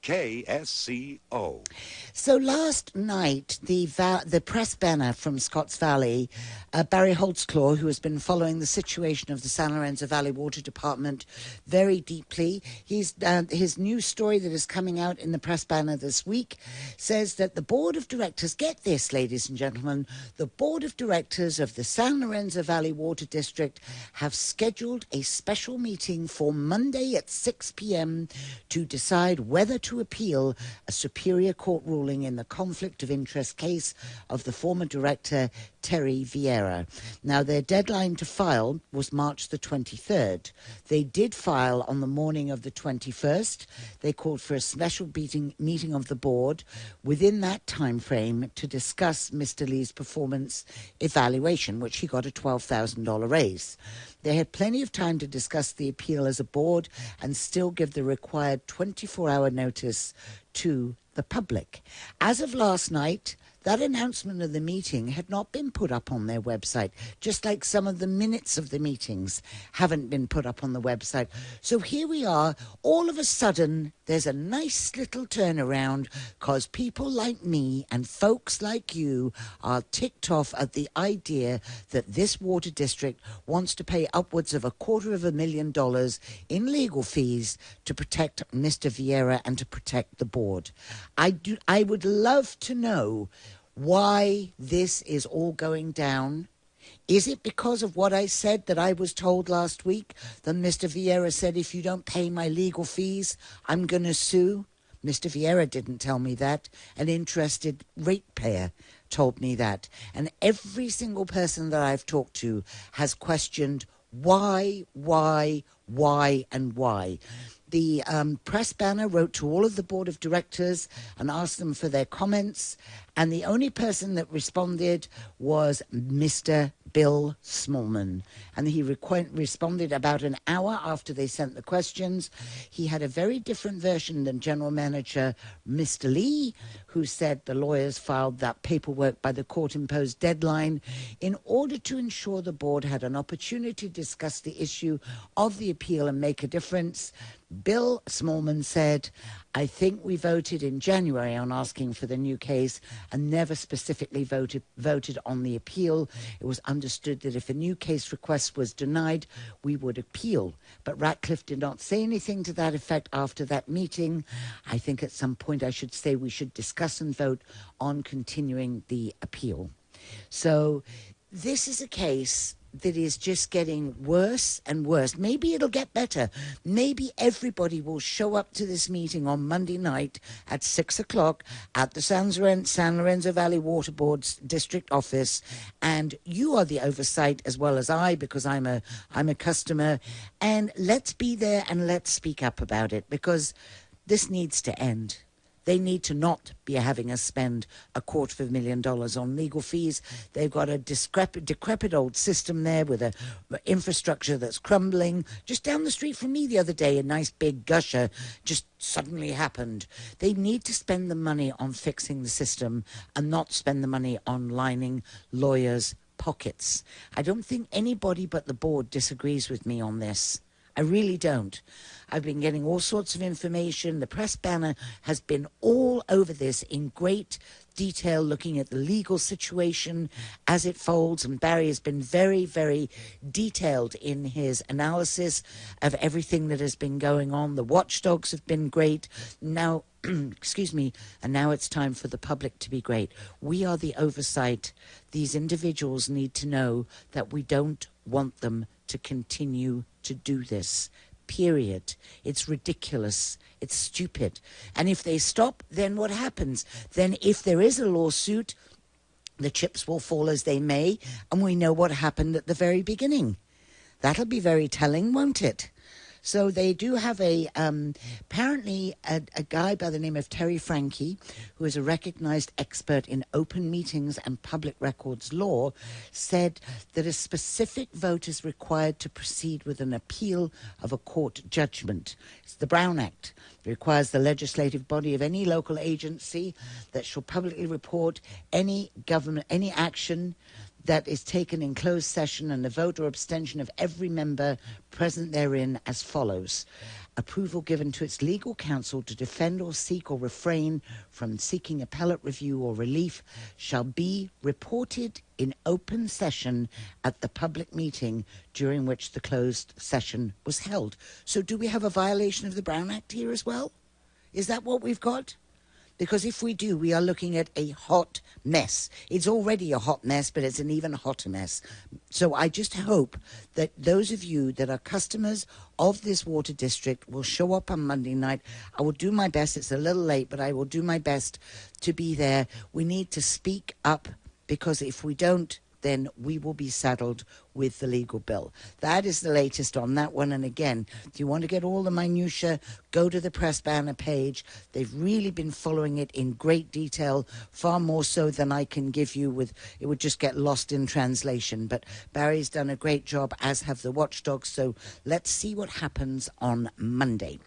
KSCO. So last night, the press banner from Scotts Valley, Barry Holtzclaw, who has been following the situation of the San Lorenzo Valley Water Department very deeply, his new story that is coming out in the press banner this week says that the board of directors, get this, ladies and gentlemen, the board of directors of the San Lorenzo Valley Water District have scheduled a special meeting for Monday at 6 p.m. to decide whether to appeal a Superior Court ruling in the conflict of interest case of the former director Terry Vieira. Now, their deadline to file was March the 23rd. They did file on the morning of the 21st. They called for a special meeting of the board within that time frame to discuss Mr. Lee's performance evaluation, which he got a $12,000 raise. They had plenty of time to discuss the appeal as a board and still give the required 24-hour notice to the public. As of last night, that announcement of the meeting had not been put up on their website, just like some of the minutes of the meetings haven't been put up on the website. So here we are, all of a sudden, there's a nice little turnaround because people like me and folks like you are ticked off at the idea that this water district wants to pay upwards of $250,000 in legal fees to protect Mr. Vieira and to protect the board. I would love to know why this is all going down. Is it because of what I said that I was told last week that Mr. Vieira said, if you don't pay my legal fees, I'm going to sue? Mr. Vieira didn't tell me that. An interested ratepayer told me that. And every single person that I've talked to has questioned why. The press banner wrote to all of the board of directors and asked them for their comments, and the only person that responded was Mr. Bill Smallman, and he responded about an hour after they sent the questions. He had a very different version than General Manager Mr. Lee, who said the lawyers filed that paperwork by the court-imposed deadline in order to ensure the board had an opportunity to discuss the issue of the appeal and make a difference. Bill Smallman said, I think we voted in January on asking for the new case and never specifically voted on the appeal. It was understood that if a new case request was denied, we would appeal. But Ratcliffe did not say anything to that effect after that meeting. I think at some point I should say we should discuss and vote on continuing the appeal. So this is a case that is just getting worse and worse. Maybe it'll get better. Maybe everybody will show up to this meeting on Monday night at 6 o'clock at the San Lorenzo Valley Water Board's district office, and you are the oversight as well as I, because I'm a customer, and let's be there and let's speak up about it, because this needs to end. They need to not be having us spend $250,000 on legal fees. They've got a decrepit old system there with a infrastructure that's crumbling. Just down the street from me the other day, a nice big gusher just suddenly happened. They need to spend the money on fixing the system and not spend the money on lining lawyers' pockets. I don't think anybody but the board disagrees with me on this. I really don't. I've been getting all sorts of information. The press banner has been all over this in great detail, looking at the legal situation as it folds. And Barry has been very, very detailed in his analysis of everything that has been going on. The watchdogs have been great. Now, excuse me, and now it's time for the public to be great. We are the oversight. These individuals need to know that we don't want them to continue to do this, period. It's ridiculous. It's stupid. And if they stop, then what happens? Then if there is a lawsuit, the chips will fall as they may, and we know what happened at the very beginning. That'll be very telling, won't it? So they do have apparently a guy by the name of Terry Frankie, who is a recognized expert in open meetings and public records law, said that a specific vote is required to proceed with an appeal of a court judgment. It's the Brown Act. It requires the legislative body of any local agency that shall publicly report any action that is taken in closed session and the vote or abstention of every member present therein as follows. approval given to its legal counsel to defend or seek or refrain from seeking appellate review or relief shall be reported in open session at the public meeting during which the closed session was held. So do we have a violation of the Brown Act here as well? Is that what we've got? Because if we do, we are looking at a hot mess. It's already a hot mess, but it's an even hotter mess. So I just hope that those of you that are customers of this water district will show up on Monday night. I will do my best. It's a little late, but I will do my best to be there. We need to speak up, because if we don't, then we will be saddled with the legal bill. That is the latest on that one. And again, if you want to get all the minutiae, go to the Press Banner page. They've really been following it in great detail, far more so than I can give you with, it would just get lost in translation. But Barry's done a great job, as have the watchdogs. So let's see what happens on Monday.